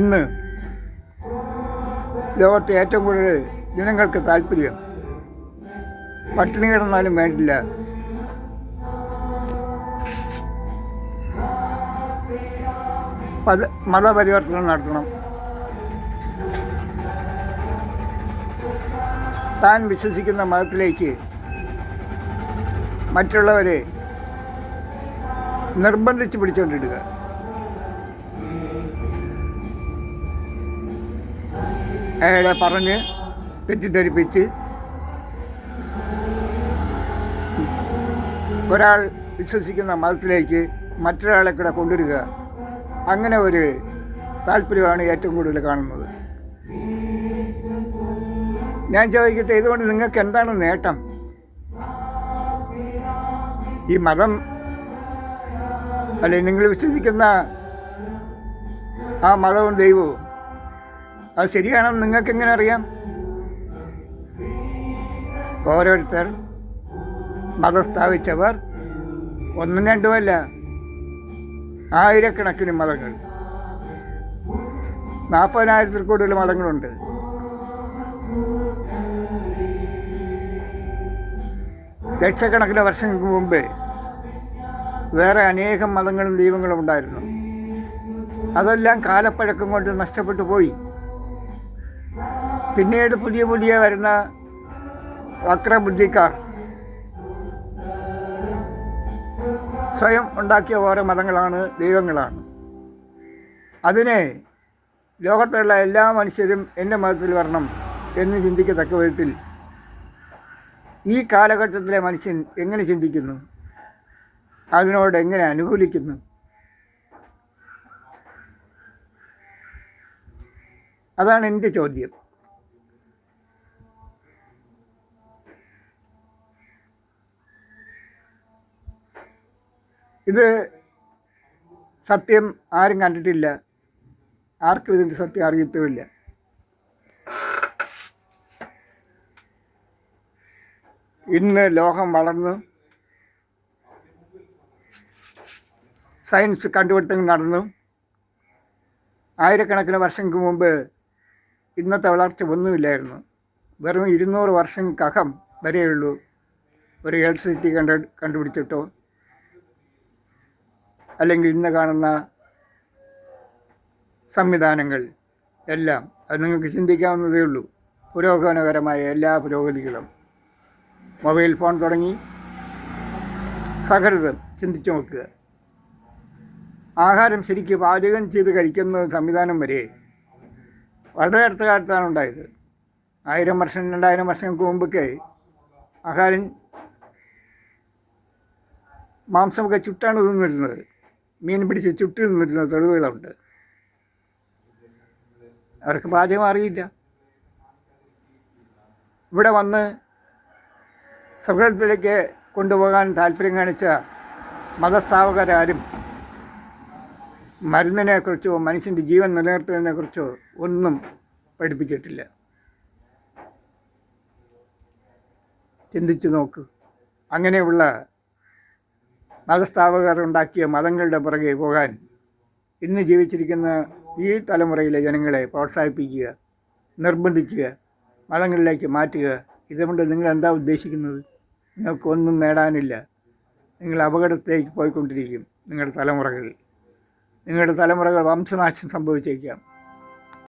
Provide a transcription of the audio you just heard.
ഇന്ന് ലോകത്തെ ഏറ്റവും കൂടുതൽ ജനങ്ങൾക്ക് താല്പര്യം പട്ടിണി കിടന്നാലും വേണ്ടില്ല മതപരിവർത്തനം നടത്തണം, താൻ വിശ്വസിക്കുന്ന മതത്തിലേക്ക് മറ്റുള്ളവരെ നിർബന്ധിച്ച് പിടിച്ചുകൊണ്ടിടുക. അയാളെ പറഞ്ഞ് തെറ്റിദ്ധരിപ്പിച്ച് ഒരാൾ വിശ്വസിക്കുന്ന മതത്തിലേക്ക് മറ്റൊരാളെ കൂടെ കൊണ്ടുവരിക, അങ്ങനെ ഒരു താല്പര്യമാണ് ഏറ്റവും കൂടുതൽ കാണുന്നത്. ഞാൻ ചോദിക്കട്ടെ, ഇതുകൊണ്ട് നിങ്ങൾക്ക് എന്താണ് നേട്ടം? ഈ മതം അല്ലെങ്കിൽ നിങ്ങൾ വിശ്വസിക്കുന്ന ആ മതവും ദൈവവും അത് ശരിയാണെന്ന് നിങ്ങൾക്ക് എങ്ങനെ അറിയാം? ഓരോരുത്തർ മതം സ്ഥാപിച്ചവർ ഒന്നും രണ്ടുമല്ല, ആയിരക്കണക്കിന് മതങ്ങൾ, 40,000-ൽ കൂടുതൽ മതങ്ങളുണ്ട്. ലക്ഷക്കണക്കിന് വർഷങ്ങൾക്ക് മുമ്പ് വേറെ അനേകം മതങ്ങളും ദൈവങ്ങളും ഉണ്ടായിരുന്നു. അതെല്ലാം കാലപ്പഴക്കം കൊണ്ട് നഷ്ടപ്പെട്ടു പോയി. പിന്നീട് പുതിയ പുതിയ വരുന്ന വക്രബുദ്ധിക്കാർ സ്വയം ഉണ്ടാക്കിയ ഓരോ മതങ്ങളാണ് ദൈവങ്ങളാണ്. അതിനെ ലോകത്തുള്ള എല്ലാ മനുഷ്യരും എൻ്റെ മതത്തിൽ വരണം എന്ന് ചിന്തിക്കത്തക്ക വിധത്തിൽ ഈ കാലഘട്ടത്തിലെ മനുഷ്യൻ എങ്ങനെ ചിന്തിക്കുന്നു, അതിനോട് എങ്ങനെ അനുകൂലിക്കുന്നു? അതാണ് എൻ്റെ ചോദ്യം. ഇത് സത്യം ആരും കണ്ടിട്ടില്ല, ആർക്കും ഇതിൻ്റെ സത്യം അറിയത്തുമില്ല. ഇന്ന് ലോകം വളർന്നു, സയൻസ് കണ്ടുപിടുത്തങ്ങൾ നടന്നു. ആയിരക്കണക്കിന് വർഷങ്ങൾക്ക് മുമ്പ് ഇന്നത്തെ വളർച്ച ഒന്നുമില്ലായിരുന്നു. വെറും 200 വർഷങ്ങൾക്കകം വരെയുള്ളൂ ഒരു ഇലക്ട്രിസിറ്റി കണ്ടുപിടിച്ചിട്ടോ അല്ലെങ്കിൽ ഇന്ന് കാണുന്ന സംവിധാനങ്ങൾ എല്ലാം. അത് നിങ്ങൾക്ക് ചിന്തിക്കാവുന്നതേ ഉള്ളൂ. പുരോഗമനകരമായ എല്ലാ പുരോഗതികളും, മൊബൈൽ ഫോൺ തുടങ്ങി സകലതും ചിന്തിച്ചു നോക്കുക. ആഹാരം ശരിക്ക് പാചകം ചെയ്ത് കഴിക്കുന്ന സംവിധാനം വരെ വളരെ അടുത്ത കാലത്താണ് ഉണ്ടായത്. 1000 വർഷം 2000 വർഷങ്ങൾക്ക് മുമ്പൊക്കെ ആഹാരം മാംസമൊക്കെ ചുട്ടാണ് തിന്നിരുന്നത്. മീൻ പിടിച്ച് ചുട്ട് തിന്നിരുന്ന തെളിവുകളുണ്ട്. അവർക്ക് പാചകം അറിയില്ല. ഇവിടെ വന്ന് സൗഹൃദത്തിലേക്ക് കൊണ്ടുപോകാൻ താല്പര്യം കാണിച്ച മതസ്ഥാപകരാരും മരുന്നിനെക്കുറിച്ചോ മനുഷ്യൻ്റെ ജീവൻ നിലനിർത്തുന്നതിനെക്കുറിച്ചോ ഒന്നും പഠിപ്പിച്ചിട്ടില്ല. ചിന്തിച്ചു നോക്കൂ. അങ്ങനെയുള്ള മതസ്ഥാപകർ ഉണ്ടാക്കിയ മതങ്ങളുടെ പുറകെ പോകാൻ ഇന്ന് ജീവിച്ചിരിക്കുന്ന ഈ തലമുറയിലെ ജനങ്ങളെ പ്രോത്സാഹിപ്പിക്കുക, നിർബന്ധിക്കുക, മതങ്ങളിലേക്ക് മാറ്റുക. ഇതുകൊണ്ട് നിങ്ങൾ എന്താ ഉദ്ദേശിക്കുന്നത്? നിങ്ങൾക്കൊന്നും നേടാനില്ല. നിങ്ങൾ അപകടത്തിലേക്ക് പോയിക്കൊണ്ടിരിക്കും. നിങ്ങളുടെ തലമുറകൾ വംശനാശം സംഭവിച്ചേക്കാം.